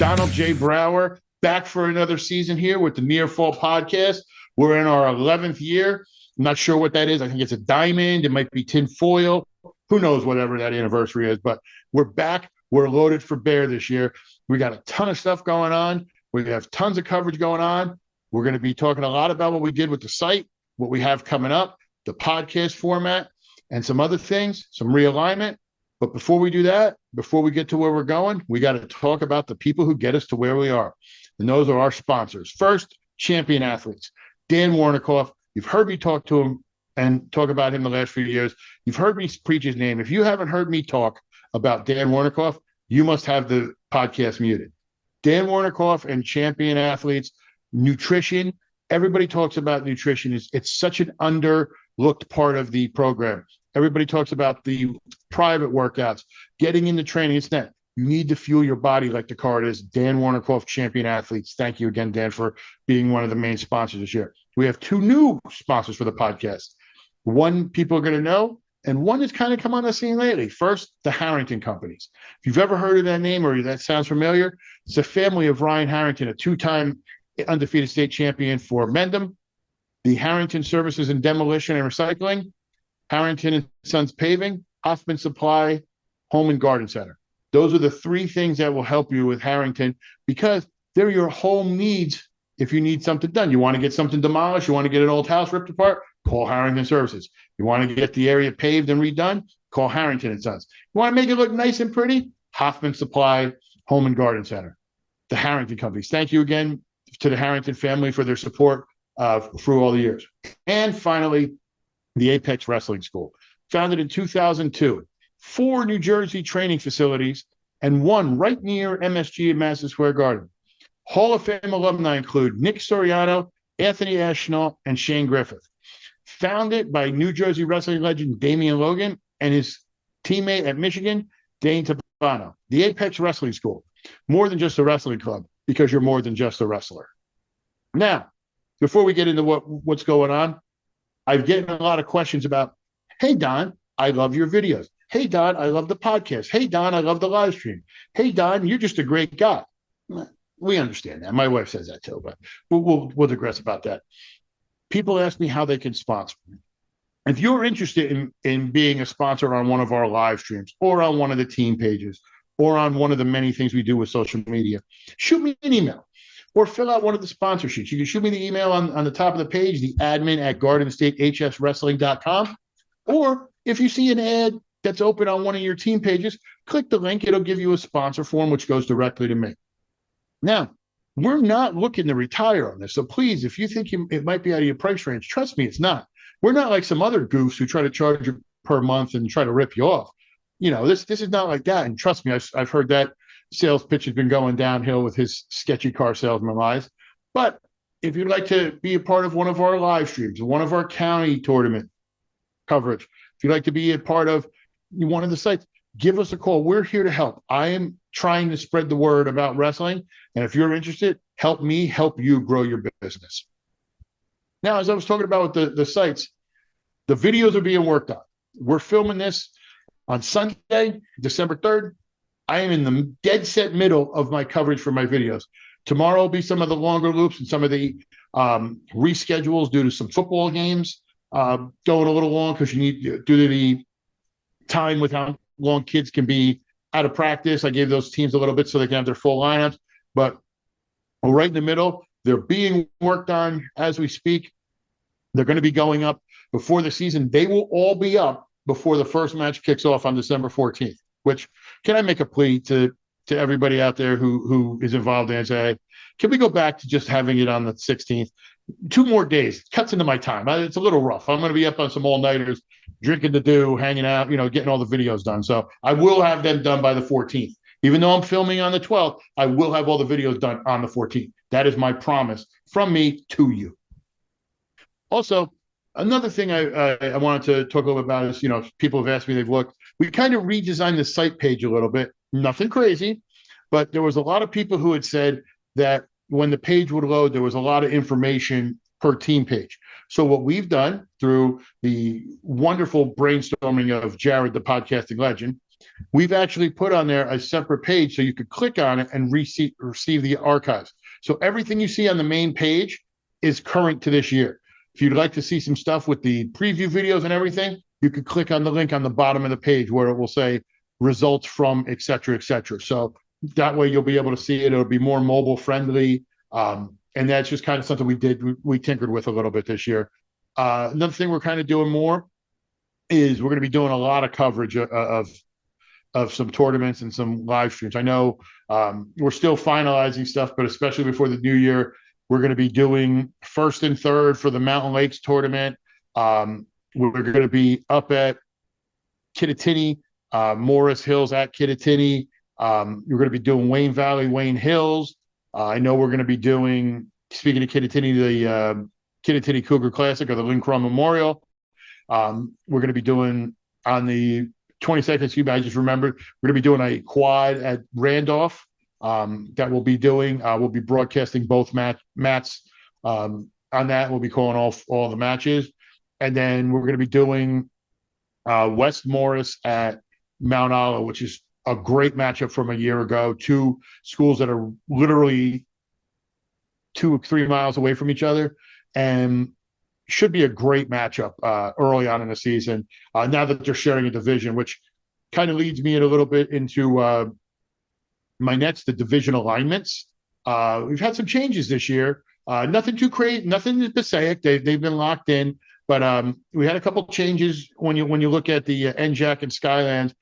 Donald J. Brower, back for another season here with the Near Fall Podcast. We're in our 11th year. I'm not sure what that is. I think it's a diamond. It might be tin foil. Who knows whatever that anniversary is, but we're back. We're loaded for bear this year. We got a ton of stuff going on. We have tons of coverage going on. We're going to be talking a lot about what we did with the site, what we have coming up, the podcast format, and some other things, some realignment. But before we do that, before we get to where we're going, we got to talk about the people who get us to where we are. And those are our sponsors. First, Champion Athletes. Dan Warnikoff, you've heard me talk to him and talk about him the last few years. You've heard me preach his name. If you haven't heard me talk about Dan Warnikoff, you must have the podcast muted. Dan Warnikoff and Champion Athletes, nutrition. Everybody talks about nutrition. It's such an underlooked part of the program. Everybody talks about the private workouts, getting into training. It's not. You need to fuel your body like the card is. Dan Warnikoff, Champion Athletes. Thank you again, Dan, for being one of the main sponsors this year. We have two new sponsors for the podcast. One people are going to know, and one has kind of come on the scene lately. First, the Harrington Companies. If you've ever heard of that name or that sounds familiar, it's a family of Ryan Harrington, a two-time undefeated state champion for Mendham, the Harrington Services and Demolition and Recycling, Harrington and Sons Paving, Hoffman Supply, Home and Garden Center. Those are the three things that will help you with Harrington because they're your home needs if you need something done. You want to get something demolished, you want to get an old house ripped apart, call Harrington Services. You want to get the area paved and redone, call Harrington and Sons. You want to make it look nice and pretty, Hoffman Supply, Home and Garden Center. The Harrington Companies. Thank you again to the Harrington family for their support through all the years. And finally, the Apex Wrestling School, founded in 2002, 4 New Jersey training facilities, and one right near MSG at Madison Square Garden. Hall of Fame alumni include Nick Soriano, Anthony Ashnault, and Shane Griffith. Founded by New Jersey wrestling legend Damian Logan and his teammate at Michigan, Dane Tabano. The Apex Wrestling School, more than just a wrestling club, because you're more than just a wrestler. Now, before we get into what's going on, I've getting a lot of questions about, hey, Don, I love your videos. Hey, Don, I love the podcast. Hey, Don, I love the live stream. Hey, Don, you're just a great guy. We understand that. My wife says that too, but we'll digress about that. People ask me how they can sponsor me. If you're interested in being a sponsor on one of our live streams or on one of the team pages or on one of the many things we do with social media, shoot me an email. Or fill out one of the sponsor sheets. You can shoot me the email on the top of the page, the admin at GardenStateHSWrestling.com. Or if you see an ad that's open on one of your team pages, click the link. It'll give you a sponsor form, which goes directly to me. Now, we're not looking to retire on this. So please, if you think it might be out of your price range, trust me, it's not. We're not like some other goofs who try to charge you per month and try to rip you off. You know, this is not like that. And trust me, I've heard that sales pitch has been going downhill with his sketchy car salesman lies. But if you'd like to be a part of one of our live streams, one of our county tournament coverage, if you'd like to be a part of one of the sites, give us a call. We're here to help. I am trying to spread the word about wrestling. And if you're interested, help me help you grow your business. Now, as I was talking about with the sites, the videos are being worked on. We're filming this on Sunday, December 3rd. I am in the dead set middle of my coverage for my videos. Tomorrow will be some of the longer loops and some of the reschedules due to some football games going a little long because you need, due to the time with how long kids can be out of practice. I gave those teams a little bit so they can have their full lineups. But we're right in the middle. They're being worked on as we speak. They're going to be going up before the season. They will all be up before the first match kicks off on December 14th. Which, can I make a plea to everybody out there who is involved and say, can we go back to just having it on the 16th? 2 more days, cuts into my time. It's a little rough. I'm going to be up on some all-nighters, drinking the dew, hanging out, getting all the videos done. So I will have them done by the 14th. Even though I'm filming on the 12th, I will have all the videos done on the 14th. That is my promise from me to you. Also, another thing I wanted to talk a little bit about is, people have asked me, they've looked. We kind of redesigned the site page a little bit. Nothing crazy, but there was a lot of people who had said that when the page would load, there was a lot of information per team page. So what we've done through the wonderful brainstorming of Jared, the podcasting legend, we've actually put on there a separate page so you could click on it and receive the archives. So everything you see on the main page is current to this year. If you'd like to see some stuff with the preview videos and everything, you could click on the link on the bottom of the page where it will say results from, et cetera, et cetera. So that way you'll be able to see it. It'll be more mobile friendly. And that's just kind of something we tinkered with a little bit this year. Another thing we're kind of doing more is we're going to be doing a lot of coverage of some tournaments and some live streams. I know we're still finalizing stuff, but especially before the new year, we're going to be doing first and third for the Mountain Lakes tournament. We're going to be up at Kittatinny, Morris Hills at Kittatinny. We're going to be doing Wayne Valley, Wayne Hills. I know we're going to be doing, speaking of Kittatinny, the Kittatinny Cougar Classic or the Lynn Crum Memorial. We're going to be doing on the 22nd, I just remembered, we're going to be doing a quad at Randolph that we'll be doing. We'll be broadcasting both mats on that. We'll be calling all the matches. And then we're going to be doing West Morris at Mount Olive, which is a great matchup from a year ago. Two schools that are literally 2 or 3 miles away from each other, and should be a great matchup early on in the season. Now that they're sharing a division, which kind of leads me in a little bit into my next, the division alignments. We've had some changes this year. Nothing too crazy, nothing in Passaic. They've been locked in, but we had a couple changes when you look at the NJAC and Skylands.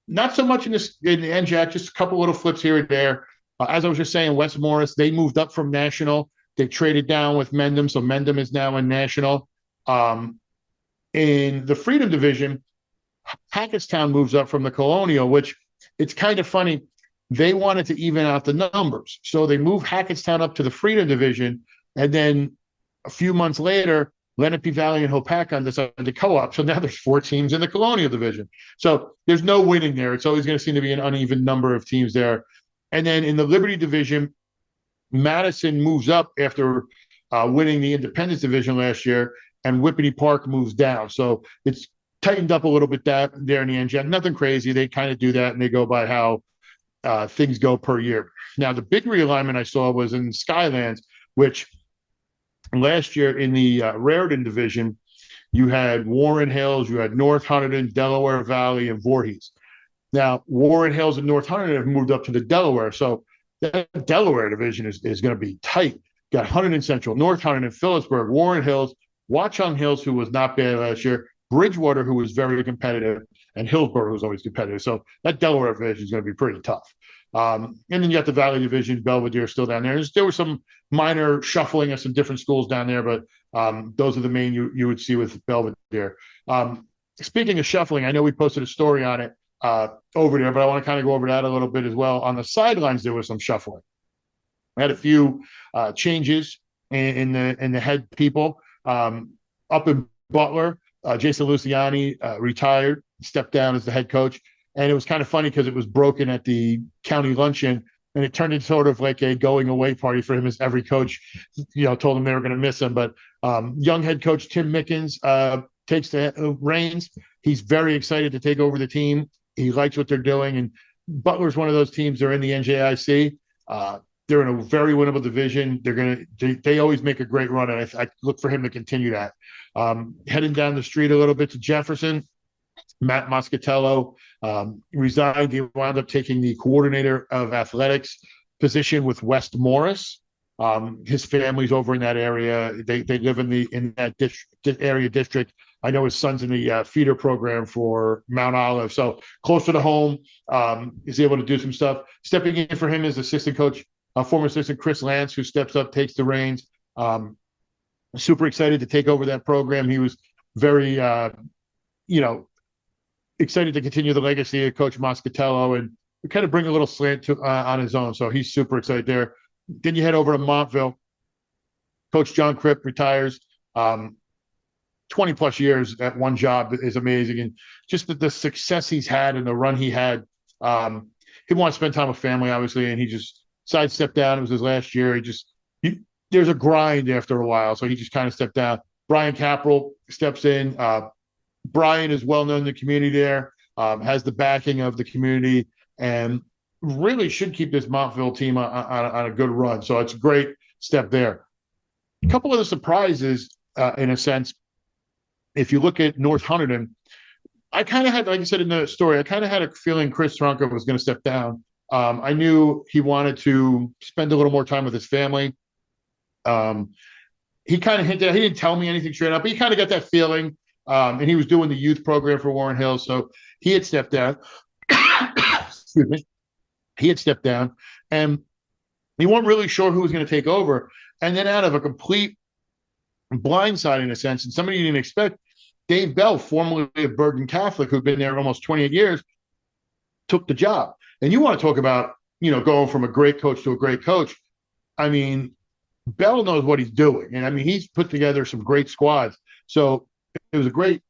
Not so much in the NJAC, just a couple little flips here and there. As I was just saying, West Morris, they moved up from national. They traded down with Mendham, so Mendham is now in national. In the Freedom Division, Hackettstown moves up from the Colonial, which it's kind of funny. They wanted to even out the numbers. So they moved Hackettstown up to the Freedom Division, and then a few months later, Lenape Valley and Hopatcong decided to co-op. So now there's 4 teams in the Colonial Division. So there's no winning there. It's always going to seem to be an uneven number of teams there. And then in the Liberty Division, Madison moves up after winning the Independence Division last year, and Whippany Park moves down. So it's tightened up a little bit there in the NJAC. Nothing crazy. They kind of do that, and they go by how things go per year. Now, the big realignment I saw was in Skylands, which last year in the Raritan Division, you had Warren Hills, you had North Hunterdon, Delaware Valley, and Voorhees. Now, Warren Hills and North Hunterdon have moved up to the Delaware. So that Delaware division is going to be tight. Got Hunterdon Central, North Hunterdon, Phillipsburg, Warren Hills, Watchung Hills, who was not bad last year, Bridgewater, who was very competitive, and Hillsborough, who's always competitive. So that Delaware division is going to be pretty tough. And then you got the Valley Division, Belvedere still down there. There was some minor shuffling of some different schools down there, but those are the main you would see with Belvedere. Speaking of shuffling, I know we posted a story on it over there, but I want to kind of go over that a little bit as well. On the sidelines, there was some shuffling. I had a few changes in the head people. Up in Butler, Jason Luciani retired, stepped down as the head coach. And it was kind of funny because it was broken at the county luncheon, and it turned into sort of like a going away party for him, as every coach, told him they were going to miss him. But young head coach Tim Mickens takes the reins. He's very excited to take over the team. He likes what they're doing. And Butler's one of those teams. They're in the NJIC. They're in a very winnable division. They always make a great run, and I look for him to continue that. Heading down the street a little bit to Jefferson, Matt Moscatello resigned. He wound up taking the coordinator of athletics position with West Morris. His family's over in that area. They live in that area district. I know his son's in the feeder program for Mount Olive, so closer to home. Is able to do some stuff. Stepping in for him is assistant coach, former assistant Chris Lance, who steps up, takes the reins. Super excited to take over that program. He was very, excited to continue the legacy of Coach Moscatello and kind of bring a little slant to on his own. So he's super excited there. Then you head over to Montville. Coach John Cripp retires. 20 plus years at one job is amazing. And just the success he's had and the run he had, he wanted to spend time with family, obviously, and he just sidestepped down. It was his last year. There's a grind after a while. So he just kind of stepped down. Brian Capral steps in. Brian is well known in the community there. has the backing of the community, and really should keep this Montville team on a good run. So it's a great step there. A couple of the surprises, in a sense, if you look at North Hunterdon, I kind of had, like I said in the story, I kind of had a feeling Chris Tronka was going to step down. I knew he wanted to spend a little more time with his family. He kind of hinted, he didn't tell me anything straight up, but he kind of got that feeling. And he was doing the youth program for Warren Hills. So he had stepped down. Excuse me. He had stepped down, and we weren't really sure who was going to take over. And then out of a complete blindside, in a sense, and somebody you didn't expect, Dave Bell, formerly of Bergen Catholic, who'd been there almost 28 years, took the job. And you want to talk about, going from a great coach to a great coach. I mean, Bell knows what he's doing. And I mean, he's put together some great squads. So it was a great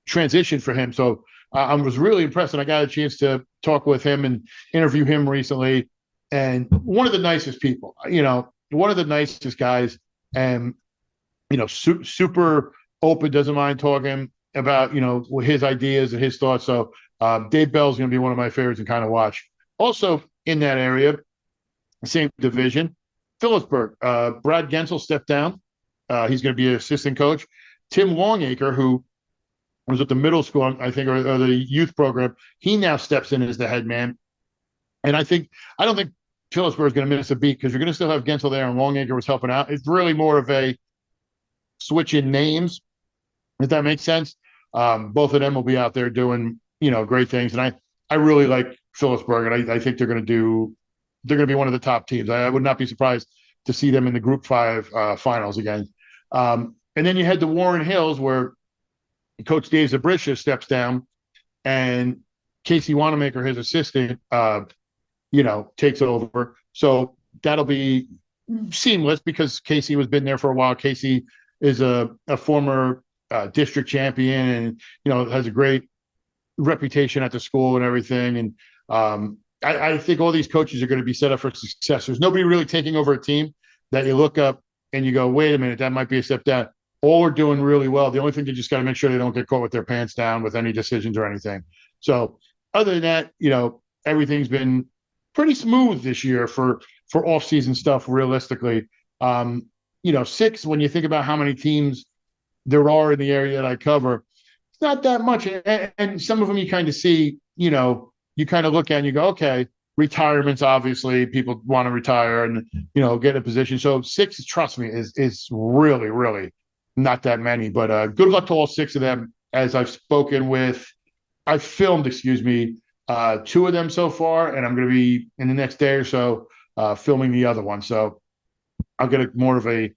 transition for him. So I was really impressed. And I got a chance to talk with him and interview him recently. And one of the nicest people, one of the nicest guys. And, super open, doesn't mind talking about, his ideas and his thoughts. So Dave Bell's going to be one of my favorites and kind of watch. Also in that area, same division, Phillipsburg. Brad Gensel stepped down. He's going to be an assistant coach. Tim Longacre, who was at the middle school, I think, or the youth program, he now steps in as the head man. And I don't think Phillipsburg is going to miss a beat because you're going to still have Gensel there, and Longacre was helping out. It's really more of a switch in names, if that makes sense. Both of them will be out there doing, great things. And I really like Phillipsburg, and I think they're going to be one of the top teams. I would not be surprised to see them in the Group 5 finals again. And then you head to Warren Hills, where Coach Dave Zabrisha steps down, and Casey Wanamaker, his assistant, takes over. So that'll be seamless because Casey has been there for a while. Casey is a former district champion and, has a great reputation at the school and everything. And I think all these coaches are going to be set up for success. There's nobody really taking over a team that you look up and you go, wait a minute, that might be a step down. All are doing really well. The only thing, they just got to make sure they don't get caught with their pants down with any decisions or anything. So other than that, everything's been pretty smooth this year for off-season stuff, realistically. 6, when you think about how many teams there are in the area that I cover, it's not that much. And some of them you kind of see, you kind of look at and you go, okay, retirements, obviously, people want to retire and, get in a position. So 6, trust me, is really, really not that many. But good luck to all 6 of them. As I've filmed, 2 of them so far, and I'm going to be in the next day or so filming the other one. So I'll get more of a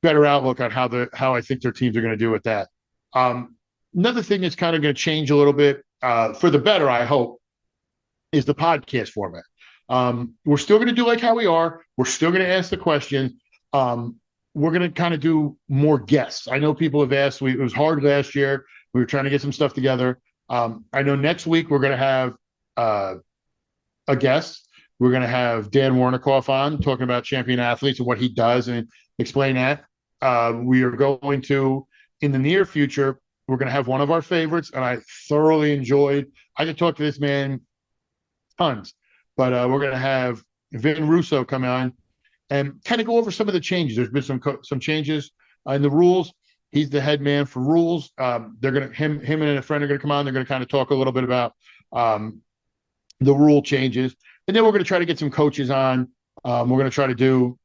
better outlook on how I think their teams are going to do with that. Another thing that's kind of going to change a little bit for the better, I hope, is the podcast format. We're still going to do like how we are. We're still going to ask the questions. We're going to kind of do more guests. I know people have asked. It was hard last year. We were trying to get some stuff together. I know next week we're going to have a guest. We're going to have Dan Warnikoff on talking about champion athletes and what he does and explain that. We are going to, in the near future, we're going to have one of our favorites, and I thoroughly enjoyed. I could talk to this man tons, but we're going to have Vin Russo come on and kind of go over some of the changes. There's been some changes in the rules. He's the head man for rules. They're going to him and a friend are going to come on. They're going to kind of talk a little bit about the rule changes, and then we're going to try to get some coaches on. We're going to try to do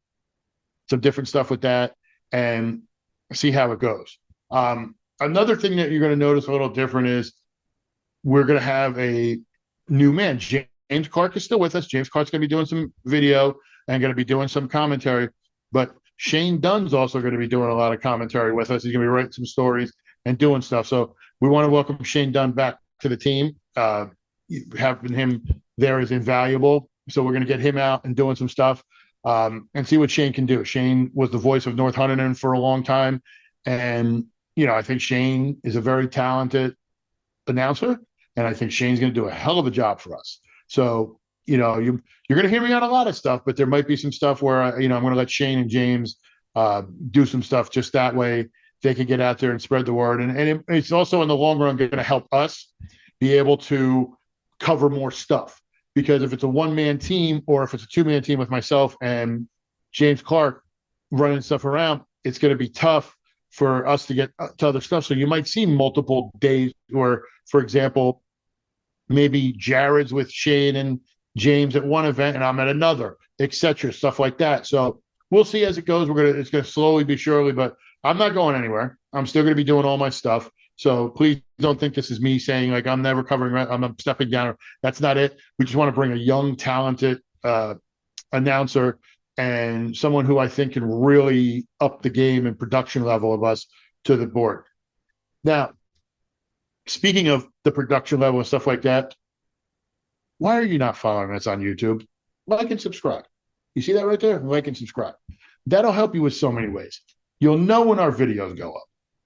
some different stuff with that and see how it goes. Another thing that you're going to notice a little different is we're going to have a new man. James Clark is still with us. James Clark's going to be doing some video and going to be doing some commentary, but Shane Dunn's also going to be doing a lot of commentary with us. He's going to be writing some stories and doing stuff. So we want to welcome Shane Dunn back to the team. Having him there is invaluable. So we're going to get him out and doing some stuff and see what Shane can do. Shane was the voice of North Hunterdon for a long time. And, I think Shane is a very talented announcer. And I think Shane's going to do a hell of a job for us. So, you're going to hear me on a lot of stuff, but there might be some stuff where, I'm going to let Shane and James do some stuff just that way. they can get out there and spread the word. And it's also in the long run going to help us be able to cover more stuff. Because if it's a one-man team or if it's a two-man team with myself and James Clark running stuff around, it's going to be tough for us to get to other stuff. So you might see multiple days where, for example, maybe Jared's with Shane and James at one event and I'm at another, etc., stuff like that. So we'll see as it goes. It's going to slowly be surely, but I'm not going anywhere. I'm still going to be doing all my stuff. So please don't think this is me saying like I'm never covering. I'm stepping down. That's not it. We just want to bring a young, talented announcer and someone who I think can really up the game and production level of us to the board. Now, speaking of the production level and stuff like that, why are you not following us on YouTube? Like and subscribe. You see that right there? Like and subscribe. That'll help you with so many ways. You'll know when our videos go up.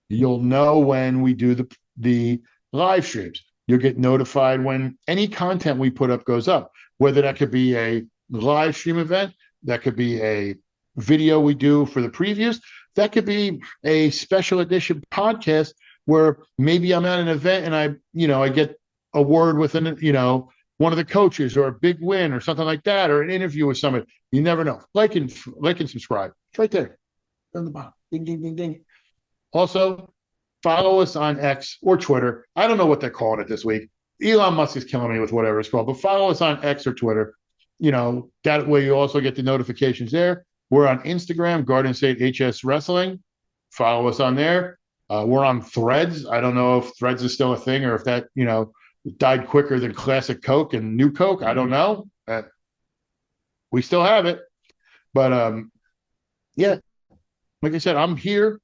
You'll know when we do the live streams. You'll get notified when any content we put up goes up, whether that could be a live stream event, that could be a video we do for the previews, that could be a special edition podcast where maybe I'm at an event and I get a word with one of the coaches or a big win or something like that, or an interview with somebody. You never know. Like and subscribe. It's right there on the bottom. Ding, ding, ding, ding. Also, follow us on X or Twitter. I don't know what they're calling it this week. Elon Musk is killing me with whatever it's called, but follow us on X or Twitter. That way you also get the notifications there. We're on Instagram, Garden State HS Wrestling. Follow us on there. We're on Threads. I don't know if Threads is still a thing or if that, died quicker than Classic Coke and New Coke. I don't know. We still have it. But, yeah, like I said, I'm here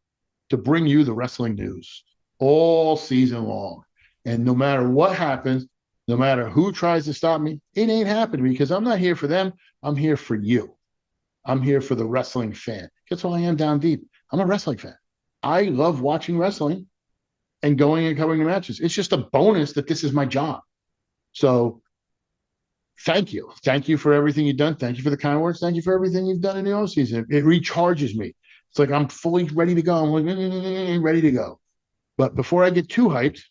to bring you the wrestling news all season long. And no matter what happens, no matter who tries to stop me, it ain't happening because I'm not here for them. I'm here for you. I'm here for the wrestling fan. That's all I am down deep. I'm a wrestling fan. I love watching wrestling and going and covering the matches. It's just a bonus that this is my job. So thank you. Thank you for everything you've done. Thank you for the kind words. Thank you for everything you've done in the offseason. It recharges me. It's like I'm fully ready to go. I'm like, ready to go. But before I get too hyped,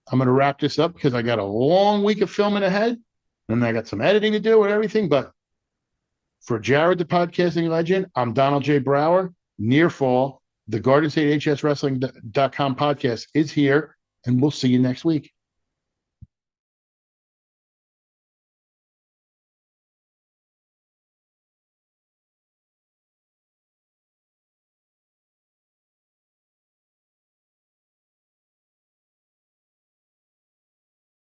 I'm going to wrap this up because I got a long week of filming ahead and I got some editing to do and everything. But for Jared, the podcasting legend, I'm Donald J. Brower. Near fall, the Garden State HS Wrestling.com podcast is here, and we'll see you next week.